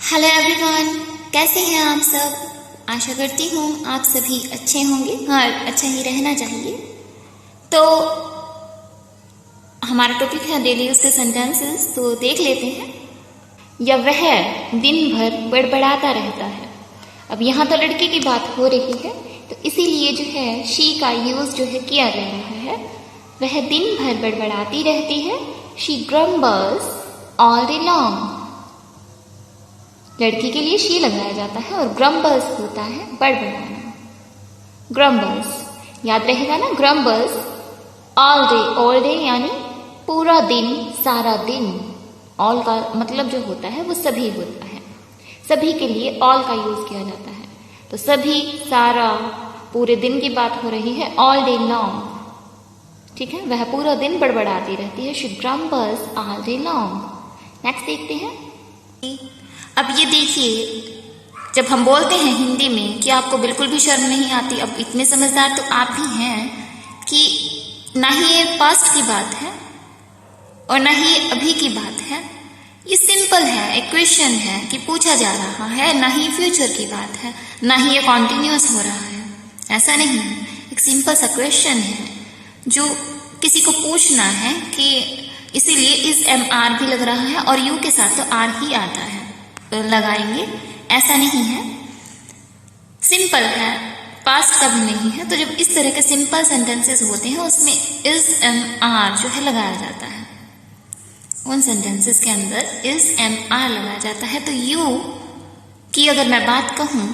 Hello everyone, कैसे हैं आप सब। आशा करती हूँ आप सभी अच्छे होंगे और अच्छा ही रहना चाहिए। तो हमारा टॉपिक है डेली यूज के सेंटेंसेस, तो देख लेते हैं। या वह दिन भर बड़बड़ाता रहता है। अब यहाँ तो लड़के की बात हो रही है, तो इसीलिए जो है शी का यूज जो है किया जा रहा है। वह दिन भर बड़बड़ाती रहती है। She grumbles all day long. लड़की के लिए शी लगाया जाता है और ग्रम्बल्स होता है बड़बड़ाना। ग्रम्बल्स याद रहेगा ना, ग्रम्बल्स ऑल डे यानी पूरा दिन, सारा दिन। ऑल का मतलब जो होता है वो सभी होता है। सभी के लिए ऑल का यूज किया जाता है। तो सभी, सारा, पूरे दिन की बात हो रही है, ऑल डे लॉन्ग। ठीक है, वह पूरा दिन बड़बड़ाती रहती है। She grumbles all day long. Next देखते हैं। अब ये देखिए, जब हम बोलते हैं हिंदी में कि आपको बिल्कुल भी शर्म नहीं आती, अब इतने समझदार तो आप भी हैं कि ना ही ये पास्ट की बात है और ना ही ये अभी की बात है। ये सिंपल है, एक क्वेश्चन है कि पूछा जा रहा है, ना ही फ्यूचर की बात है, ना ही ये कॉन्टिन्यूस हो रहा है। ऐसा नहीं है, एक सिंपल सा क्वेश्चन है जो किसी को पूछना है कि इसीलिए इस MR भी लग रहा है और यू के साथ तो आर ही आता है, तो लगाएंगे। ऐसा नहीं है, सिंपल है, पास्ट का भी नहीं है। तो जब इस तरह के सिंपल सेंटेंसेस होते हैं उसमें इज MR जो है लगाया जाता है। उन सेंटेंसेस के अंदर इज MR लगाया जाता है। तो यू की अगर मैं बात कहूं,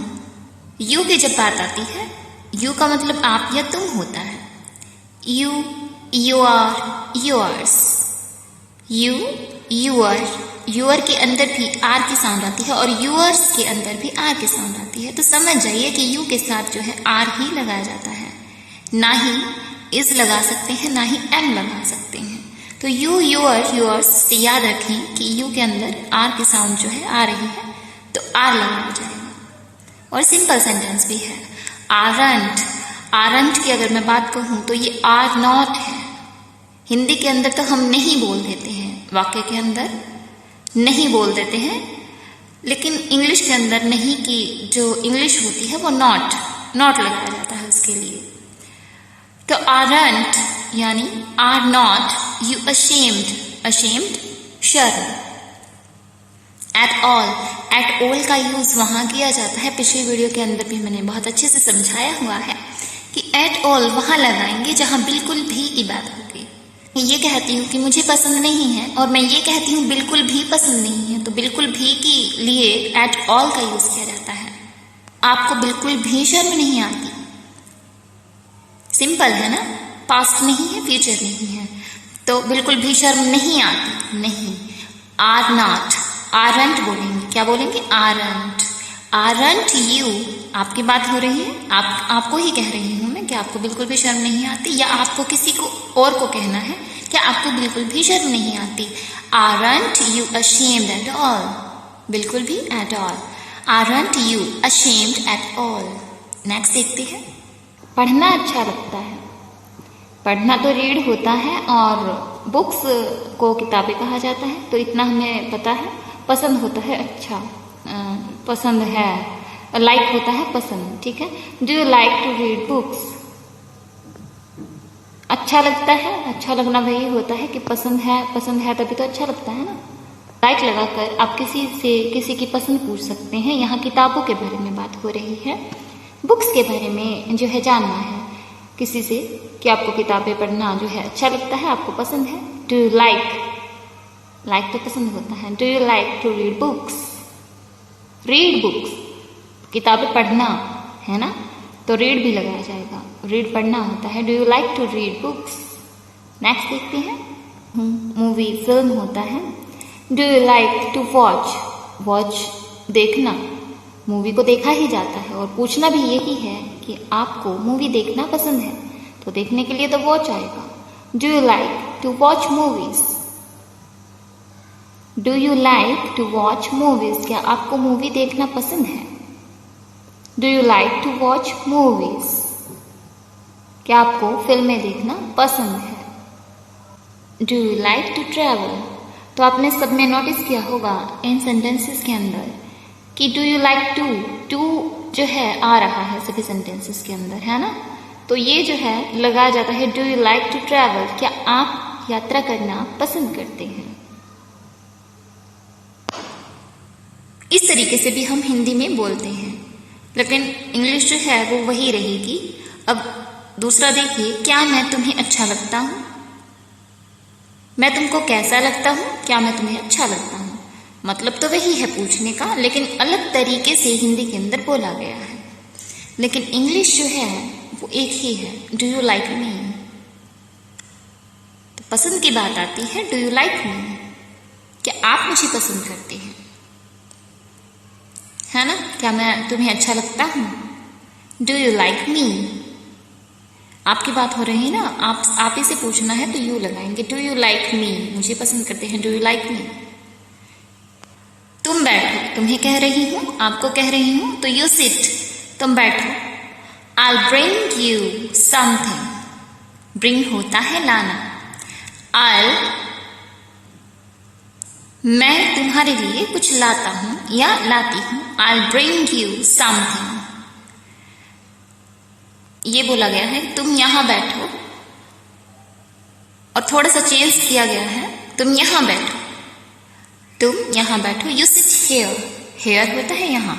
यू की जब बात आती है, यू का मतलब आप या तुम होता है। You, you are, yours. You, your के अंदर भी आर की साउंड आती है और यूअर्स के अंदर भी आर की साउंड आती है। तो समझ जाइए कि यू के साथ जो है आर ही लगाया जाता है, ना ही इज लगा सकते हैं, ना ही एम लगा सकते हैं। तो यू, यूअर, यूअर्स से याद रखें कि यू के अंदर आर की साउंड जो है आ रही है, तो आर लगाया जाएगा। और सिंपल सेंटेंस भी है। आरंट, आरंट की अगर मैं बात कहूँ तो ये आर नॉट है। हिंदी के अंदर तो हम नहीं बोल देते हैं, वाक्य के अंदर नहीं बोल देते हैं, लेकिन इंग्लिश के अंदर नहीं की जो इंग्लिश होती है वो नॉट लगाया जाता है उसके लिए। तो आरंट यानी are not you ashamed, ashamed शर्म। एट ऑल का यूज वहां किया जाता है। पिछली वीडियो के अंदर भी मैंने बहुत अच्छे से समझाया हुआ है कि एट ऑल वहां लगाएंगे जहां बिल्कुल भी की बात होगी। ये कहती हूँ कि मुझे पसंद नहीं है और मैं ये कहती हूँ बिल्कुल भी पसंद नहीं है, तो बिल्कुल भी के लिए एट ऑल का यूज किया जाता है। आपको बिल्कुल भी शर्म नहीं आती, सिंपल है ना, पास्ट नहीं है, फ्यूचर नहीं है, तो बिल्कुल भी शर्म नहीं आती, नहीं। आर नॉट, आरंट बोलेंगे, क्या बोलेंगे, आरंट। आरंट यू, आपकी बात हो रही है, आपको ही कह रही हूं मैं कि आपको बिल्कुल भी शर्म नहीं आती, या आपको किसी को और को कहना है कि आपको बिल्कुल भी शर्म नहीं आती। Aren't you ashamed at all, बिल्कुल भी at all. Aren't you ashamed at all. Next देखते हैं। पढ़ना अच्छा लगता है। पढ़ना तो रीड होता है और बुक्स को किताबें कहा जाता है, तो इतना हमें पता है। पसंद होता है, अच्छा, पसंद है, लाइक होता है पसंद, ठीक है। Do you like to read books. अच्छा लगता है, अच्छा लगना वही होता है कि पसंद है तभी तो अच्छा लगता है ना। लाइक लगाकर आप किसी की पसंद पूछ सकते हैं। यहाँ किताबों के बारे में बात हो रही है, बुक्स के बारे में जो है जानना है किसी से कि आपको किताबें पढ़ना जो है अच्छा लगता है, आपको पसंद है। डू यू लाइक तो पसंद होता है। Do you like to read books. Read books, किताबें पढ़ना है ना, तो रीड भी लगाया जाएगा, रीड पढ़ना होता है। Do you like to read books. Next देखते हैं। मूवी, फिल्म होता है। Do you like to watch, देखना। मूवी को देखा ही जाता है और पूछना भी यही है कि आपको मूवी देखना पसंद है, तो देखने के लिए तो वॉच आएगा। Do you like to watch movies. Do you like to watch movies, क्या आपको मूवी देखना पसंद है। Do you like to watch movies, क्या आपको फिल्में देखना पसंद है। Do you like to travel, तो आपने सब में नोटिस किया होगा इन सेंटेंसेस के अंदर कि do you like to, to जो है आ रहा है सभी सेंटेंसेस के अंदर, है ना। तो ये जो है लगाया जाता है do you like to travel, क्या आप यात्रा करना पसंद करते हैं। इस तरीके से भी हम हिंदी में बोलते हैं, लेकिन इंग्लिश जो है वो वही रहेगी। अब दूसरा देखिए, क्या मैं तुम्हें अच्छा लगता हूं, मैं तुमको कैसा लगता हूं, क्या मैं तुम्हें अच्छा लगता हूं। मतलब तो वही है पूछने का, लेकिन अलग तरीके से हिंदी के अंदर बोला गया है। लेकिन इंग्लिश जो है वो एक ही है, डू यू लाइक मी। तो पसंद की बात आती है, डू यू लाइक मी, क्या आप मुझे पसंद करते हैं, है ना। क्या मैं तुम्हें अच्छा लगता हूं, डू यू लाइक मी। आपकी बात हो रही है ना, आप ही से पूछना है तो यू लगाएंगे, डू यू लाइक मी, मुझे पसंद करते हैं, डू यू लाइक मी। तुम बैठो, तुम्हें कह रही हूं, आपको कह रही हूं, तो यू सिट, तुम बैठो। I'll bring you something, bring होता है लाना, मैं तुम्हारे लिए कुछ लाता हूं या लाती हूं, I'll bring you something। ये बोला गया है तुम यहां बैठो, और थोड़ा सा चेंज किया गया है, तुम यहां बैठो, तुम यहां बैठो, यू सिट हेयर, हेयर होता है यहां,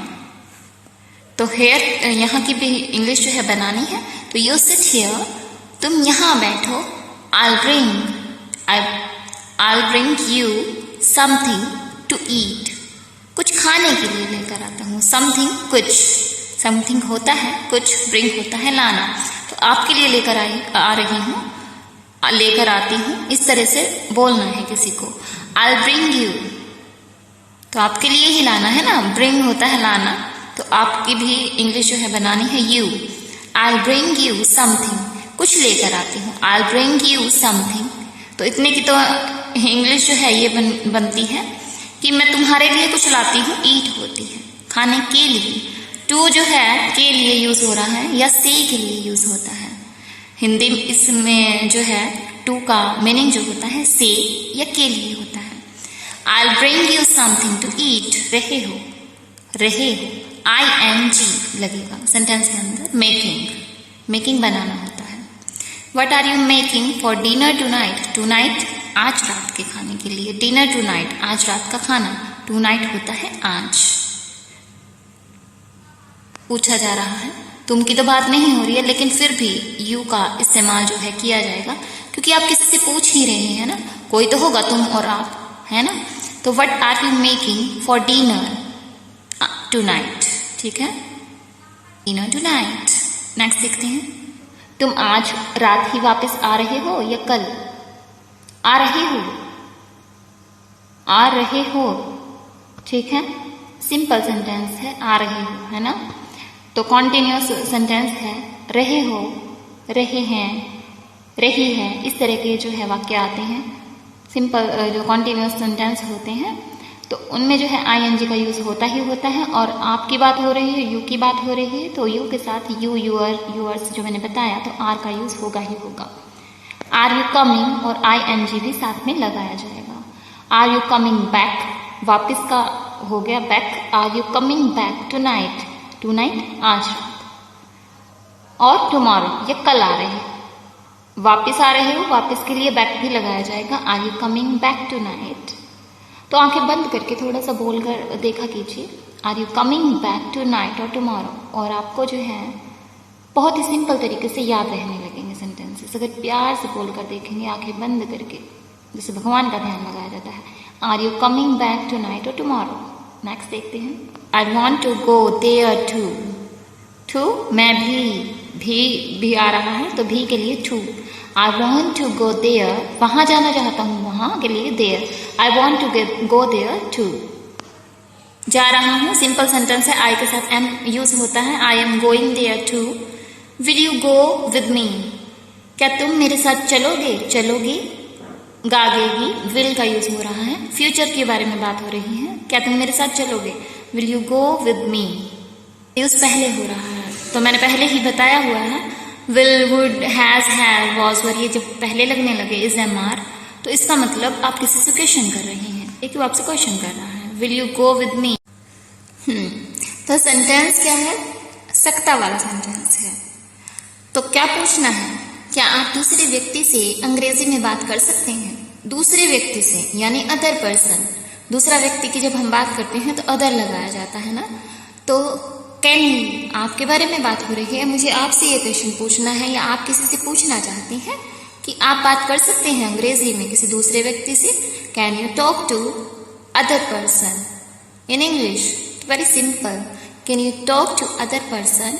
तो हेयर यहां की भी इंग्लिश जो है बनानी है, तो यू सिट हेयर, तुम यहां बैठो, I'll bring you something to eat, कुछ खाने के लिए लेकर आता हूं, something कुछ, something होता है कुछ, bring होता है लाना, तो आपके लिए लेकर आ रही हूं, लेकर आती हूं, इस तरह से बोलना है किसी को। I'll bring you, तो आपके लिए ही लाना है ना, bring होता है लाना, तो आपकी भी इंग्लिश जो है बनानी है you। I'll bring you something, कुछ लेकर आती हूँ, I'll bring you something। तो इतने की तो इंग्लिश जो है ये बनती है कि मैं तुम्हारे लिए कुछ लाती हूँ, ईट होती है खाने के लिए, टू जो है के लिए यूज हो रहा है या से के लिए यूज होता है। हिंदी इसमें जो है टू का मीनिंग जो होता है से या के लिए होता है। I'll bring you something to eat, रहे हो, ing लगेगा सेंटेंस के अंदर, मेकिंग बनाना होता है। What are you making for dinner tonight? Tonight आज रात के खाने के लिए, डिनर टू नाइट आज रात का खाना, टू नाइट होता है आज। पूछा जा रहा है, तुम की तो बात नहीं हो रही है, लेकिन फिर भी यू का इस्तेमाल जो है किया जाएगा, क्योंकि आप किसी से पूछ ही रहे हैं ना, कोई तो होगा तुम और आप, है ना। तो what are you making for dinner tonight, ठीक है, डिनर टू नाइट। नेक्स्ट देखते हैं, तुम आज रात ही वापस आ रहे हो या कल, आ रहे हो, ठीक है, सिंपल सेंटेंस है, आ रहे हो, है ना। तो कॉन्टिन्यूअस सेंटेंस है, रहे हो, रहे हैं, रही है, इस तरह के जो है वाक्य आते हैं। सिंपल जो कॉन्टिन्यूअस सेंटेंस होते हैं तो उनमें जो है ing का यूज होता ही होता है, और आपकी बात हो रही है, यू की बात हो रही है, तो यू के साथ यू, यूअर्स जो मैंने बताया, तो आर का यूज होगा ही होगा। आर यू कमिंग और ing भी साथ में लगाया जाएगा। आर यू कमिंग बैक, वापस का हो गया back, are you coming back tonight आज रात, और टुमारो ये कल आ रहे हैं, वापस आ रहे हो, वापस के लिए बैक भी लगाया जाएगा, are you coming back tonight. तो आंखें बंद करके थोड़ा सा बोलकर देखा कीजिए, are you coming back tonight और टुमारो, और आपको जो है बहुत ही सिंपल तरीके से याद रहने लगेंगे सेंटेंसेस। अगर प्यार से बोलकर देखेंगे आंखें बंद करके, जैसे भगवान का ध्यान लगाया जाता है, are you coming back tonight और टुमारो। नेक्स्ट देखते हैं, I want to go there too, मैं भी आ रहा है, तो भी के लिए too. I want to go there, वहां जाना चाहता हूं, वहां के लिए there. I want to go there too, जा रहा हूं, सिंपल सेंटेंस है, आई के साथ एम यूज होता है, I am going there too. Will you go with me, क्या तुम मेरे साथ चलोगे, गागेगी, विल का यूज हो रहा है, फ्यूचर के बारे में बात हो रही है, क्या तुम मेरे साथ चलोगे, will you go with me, use पहले हो रहा है, तो मैंने पहले ही बताया हुआ है, will, would, has, have, was, were, ये जब पहले लगने लगे इज एम आर, तो इसका मतलब आप किसी से क्वेश्चन कर रहे हैं, एक आपसे क्वेश्चन कर रहा है, विल यू गो विद मी। तो सेंटेंस क्या है? सकता वाला सेंटेंस है। तो क्या पूछना है? क्या आप दूसरे व्यक्ति से अंग्रेजी में बात कर सकते हैं? दूसरे व्यक्ति से यानी अदर पर्सन। दूसरा व्यक्ति की जब हम बात करते हैं तो अदर लगाया जाता है ना। तो कैन यू, आपके बारे में बात हो रही है, मुझे आपसे ये क्वेश्चन पूछना है या आप किसी से पूछना चाहते हैं कि आप बात कर सकते हैं अंग्रेजी में किसी दूसरे व्यक्ति से। Can you talk to other person in English? Very simple, can you talk to other person?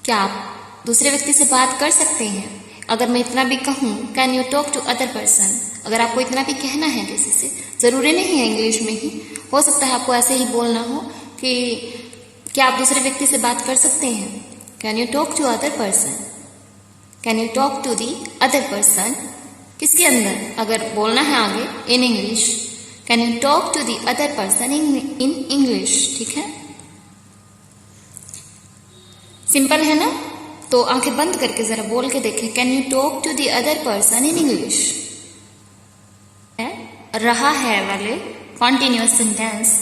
क्या आप दूसरे व्यक्ति से बात कर सकते हैं? अगर मैं इतना भी कहूँ can you talk to other person, अगर आपको इतना भी कहना है किसी से, जरूरी नहीं है इंग्लिश में ही, हो सकता है आपको ऐसे ही बोलना हो कि क्या आप दूसरे व्यक्ति से बात कर सकते हैं? Can you talk to other person? Can you talk to the other person? किसके अंदर? अगर बोलना है आगे in English, can you talk to the other person in English. ठीक है, सिंपल है ना। तो आंखें बंद करके जरा बोल के देखें, can you talk to the other person in English. रहा है वाले कॉन्टिन्यूअस सेंटेंस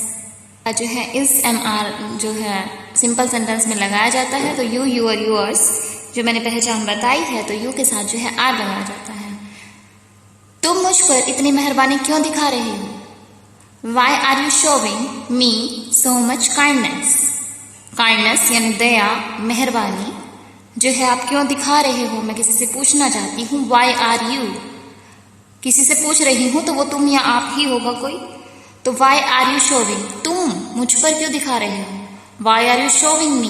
जो है इज एम आर जो है सिंपल सेंटेंस में लगाया जाता है। तो यू, यूर, यूअर्स जो मैंने पहचान बताई है, तो यू के साथ जो है आर लगाया जाता है। तुम मुझ पर इतनी मेहरबानी क्यों दिखा रहे हो? Why are you showing me so much kindness? Kindness यानी दया, मेहरबानी जो है आप क्यों दिखा रहे हो? मैं किसी से पूछना चाहती हूँ, वाई आर यू, किसी से पूछ रही हूँ तो वो तुम या आप ही होगा कोई। तो वाई आर यू शोविंग, तुम मुझ पर क्यों दिखा रहे हो? Why are you showing me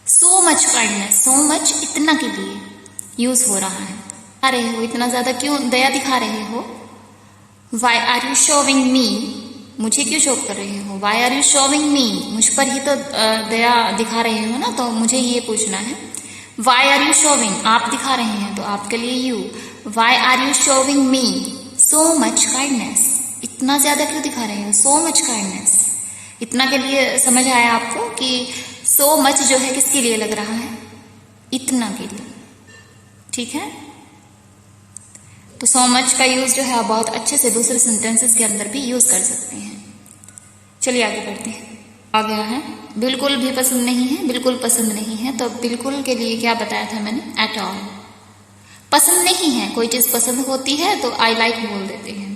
so much kindness? So much इतना के लिए यूज हो रहा है, आ रहे हो इतना ज्यादा क्यों दया दिखा रहे हो? वाई आर यू शोविंग मी, मुझे क्यों शो कर रहे हो? वाई आर यू शोविंग मी, मुझ पर ही तो दया दिखा रहे हो ना, तो मुझे ये पूछना है। वाई आर यू शोविंग, आप दिखा रहे हैं तो आपके लिए you. Why are you showing me so much kindness, इतना ज्यादा क्यों दिखा रहे हो? सो मच काइंडनेस, इतना के लिए समझ आया आपको कि सो मच जो है किसके लिए लग रहा है? इतना के लिए। ठीक है, तो सो मच का यूज जो है आप बहुत अच्छे से दूसरे सेंटेंसेस के अंदर भी यूज कर सकते हैं। चलिए आगे बढ़ते हैं। आ गया है बिल्कुल भी पसंद नहीं है, बिल्कुल पसंद नहीं है। तो बिल्कुल के लिए क्या बताया था मैंने? At all. पसंद नहीं है, कोई चीज पसंद होती है तो आई लाइक बोल देते हैं,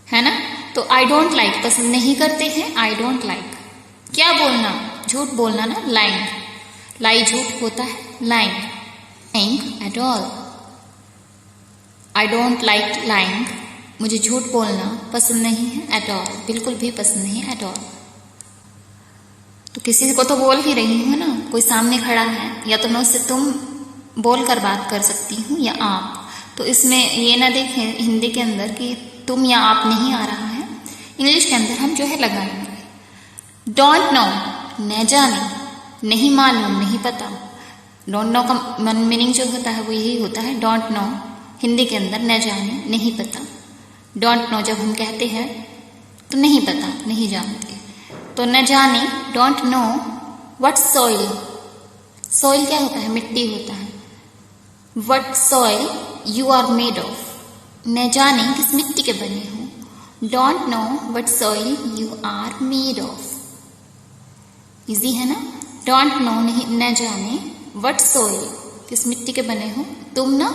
है ना। तो आई डोंट लाइक पसंद नहीं करते हैं, आई डोंट लाइक। क्या बोलना? झूठ बोलना ना, लाइंग। लाई झूठ होता है, lying. At all, I don't like lying, मुझे झूठ बोलना पसंद नहीं है। एट ऑल, बिल्कुल भी पसंद नहीं है, एट ऑल। तो किसी को तो बोल ही रही हूँ ना, कोई सामने खड़ा है, या तो मैं उससे तुम बोलकर बात कर सकती हूँ या आप। तो इसमें ये ना देखें हिंदी के अंदर कि तुम या आप नहीं आ रहा है, इंग्लिश के अंदर हम जो है लगाएंगे। डोंट नो, न जाने, नहीं मालूम, नहीं पता। डोंट नो का मीनिंग जो होता है वो यही होता है, डोंट नो हिंदी के अंदर न जाने, नहीं पता। डोंट नो जब हम कहते हैं तो नहीं पता, नहीं जानते। तो न जाने, don't know what soil, soil क्या होता है? मिट्टी होता है। What soil you are made of, न जाने किस मिट्टी के बने हो। Don't know what soil you are made of. Easy है ना। डोंट नो नहीं, न जाने, व्हाट सॉइल किस मिट्टी के बने हो तुम ना,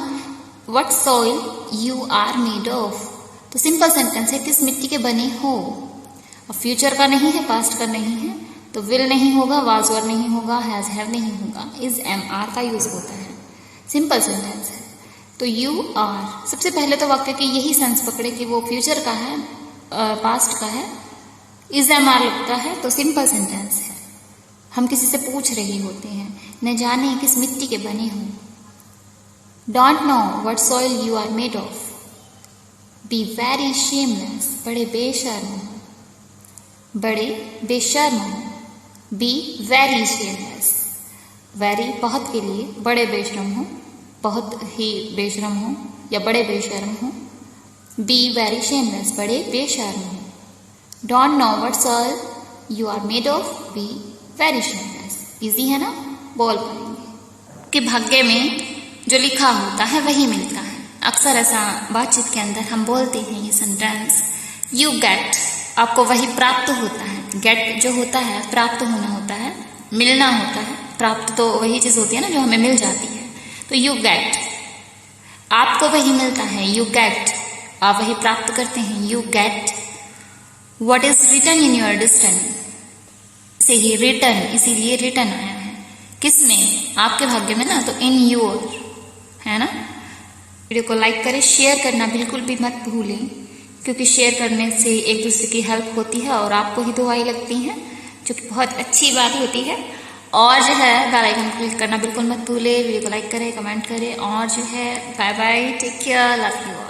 what soil you are made of. तो सिंपल सेंटेंस है, किस मिट्टी के बने हो। अब फ्यूचर का नहीं है, पास्ट का नहीं है, तो विल नहीं होगा, वाज वर नहीं होगा, हैज हैव नहीं होगा, इज एम आर का यूज होता है। सिंपल सेंटेंस है। तो यू आर, सबसे पहले तो वाक्य की यही सेंस पकड़े कि वो फ्यूचर का है, पास्ट का है, इज एम आर लगता है तो सिंपल सेंटेंस है। हम किसी से पूछ रहे होते हैं, न जाने किस मिट्टी के बने हो। Don't know what soil you are made of. Be very shameless, बड़े बेशर्म हो, बड़े बेशर्म हो। बी वेरी शेमलेस, वेरी बहुत के लिए, बड़े बेशर्म हो, बहुत ही बेशर्म हो या बड़े बेशर्म हो। बी वेरी शेमलेस, बड़े बेशर्म हो। Don't know what soil you are made of, be very shameless. Easy है ना, बोल पाएंगे कि भाग्य में जो लिखा होता है वही मिलता है। अक्सर ऐसा बातचीत के अंदर हम बोलते हैं ये सेंटेंस, यू गेट, आपको वही प्राप्त होता है। गेट जो होता है प्राप्त होना होता है, मिलना होता है। प्राप्त तो वही चीज होती है ना जो हमें मिल जाती है। तो यू गेट, आपको वही मिलता है, यू गेट, आप वही प्राप्त करते हैं, you get what is written in your destiny. से ही रिटर्न, इसीलिए रिटर्न आया है किसमें, आपके भाग्य में ना, तो इन योर, है ना। वीडियो को लाइक करें, शेयर करना बिल्कुल भी मत भूलें, क्योंकि शेयर करने से एक दूसरे की हेल्प होती है और आपको ही दुआएं लगती हैं, जो कि बहुत अच्छी बात होती है। और जो है बेल आइकन क्लिक करना बिल्कुल मत भूलें। वीडियो को लाइक करें, कमेंट करें, और जो है bye bye, take care, love you.